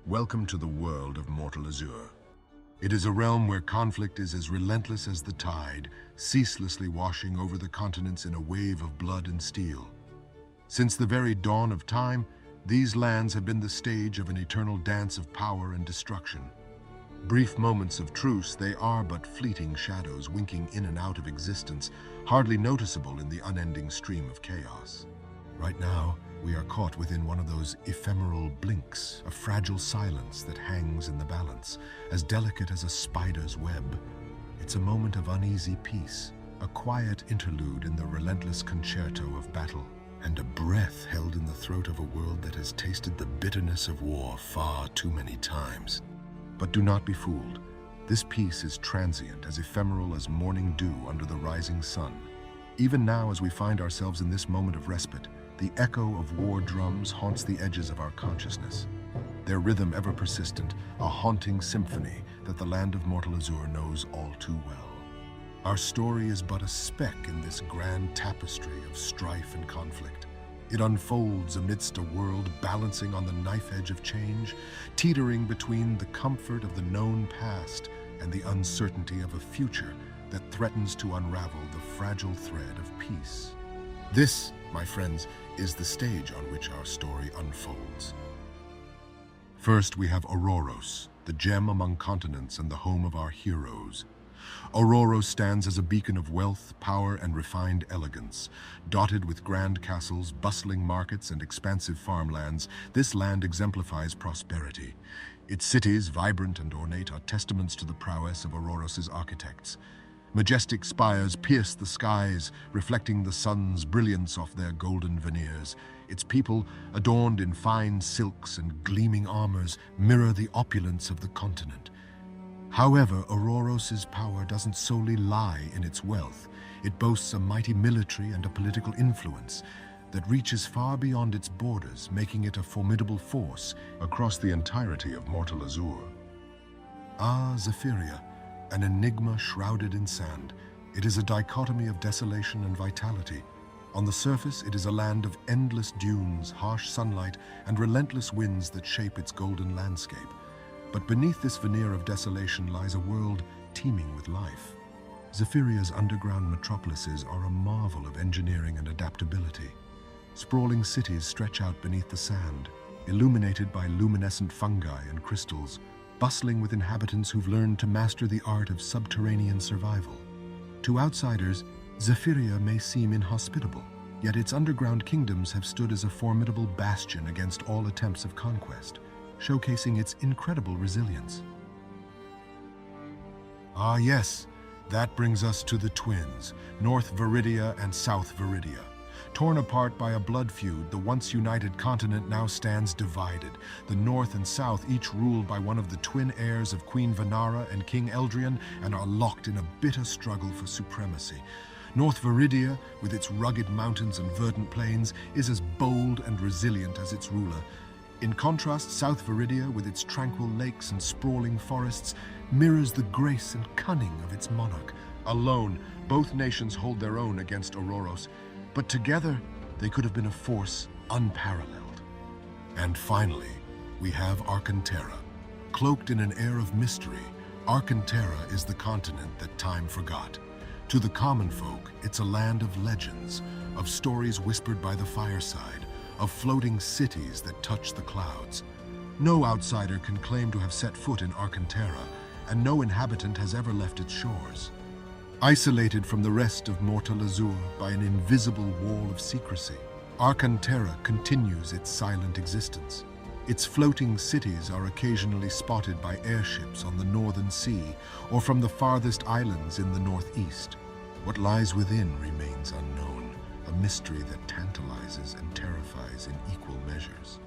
Welcome to the world of Mortalazur. It is a realm where conflict is as relentless as the tide, ceaselessly washing over the continents in a wave of blood and steel. Since the very dawn of time, these lands have been the stage of an eternal dance of power and destruction. Brief moments of truce, they are but fleeting shadows winking in and out of existence, hardly noticeable in the unending stream of chaos. Right now, we are caught within one of those ephemeral blinks, a fragile silence that hangs in the balance, as delicate as a spider's web. It's a moment of uneasy peace, a quiet interlude in the relentless concerto of battle, and a breath held in the throat of a world that has tasted the bitterness of war far too many times. But do not be fooled. This peace is transient, as ephemeral as morning dew under the rising sun. Even now, as we find ourselves in this moment of respite, the echo of war drums haunts the edges of our consciousness, their rhythm ever persistent, a haunting symphony that the land of Mortalazur knows all too well. Our story is but a speck in this grand tapestry of strife and conflict. It unfolds amidst a world balancing on the knife edge of change, teetering between the comfort of the known past and the uncertainty of a future that threatens to unravel the fragile thread of peace. This, my friends, is the stage on which our story unfolds. First, we have Auroros, the gem among continents and the home of our heroes. Auroros stands as a beacon of wealth, power, and refined elegance. Dotted with grand castles, bustling markets, and expansive farmlands, this land exemplifies prosperity. Its cities, vibrant and ornate, are testaments to the prowess of Auroros' architects. Majestic spires pierce the skies, reflecting the sun's brilliance off their golden veneers. Its people, adorned in fine silks and gleaming armors, mirror the opulence of the continent. However, Auroros' power doesn't solely lie in its wealth. It boasts a mighty military and a political influence that reaches far beyond its borders, making it a formidable force across the entirety of Mortalazur. Zephyria, an enigma shrouded in sand. It is a dichotomy of desolation and vitality. On the surface, it is a land of endless dunes, harsh sunlight, and relentless winds that shape its golden landscape. But beneath this veneer of desolation lies a world teeming with life. Zephyria's underground metropolises are a marvel of engineering and adaptability. Sprawling cities stretch out beneath the sand, illuminated by luminescent fungi and crystals, bustling with inhabitants who've learned to master the art of subterranean survival. To outsiders, Zephyria may seem inhospitable, yet its underground kingdoms have stood as a formidable bastion against all attempts of conquest, showcasing its incredible resilience. Yes, that brings us to the twins, North Veridia and South Veridia. Torn apart by a blood feud, the once united continent now stands divided. The North and South, each ruled by one of the twin heirs of Queen Venara and King Eldrian, and are locked in a bitter struggle for supremacy. North Veridia, with its rugged mountains and verdant plains, is as bold and resilient as its ruler. In contrast, South Veridia, with its tranquil lakes and sprawling forests, mirrors the grace and cunning of its monarch. Alone, both nations hold their own against Auroros, but together they could have been a force unparalleled. And finally, we have Arcanterra. Cloaked in an air of mystery, Arcanterra is the continent that time forgot. To the common folk, it's a land of legends, of stories whispered by the fireside, of floating cities that touch the clouds. No outsider can claim to have set foot in Arcanterra, and no inhabitant has ever left its shores. Isolated from the rest of Mortalazur by an invisible wall of secrecy, Arcanterra continues its silent existence. Its floating cities are occasionally spotted by airships on the northern sea or from the farthest islands in the northeast. What lies within remains unknown, a mystery that tantalizes and terrifies in equal measures.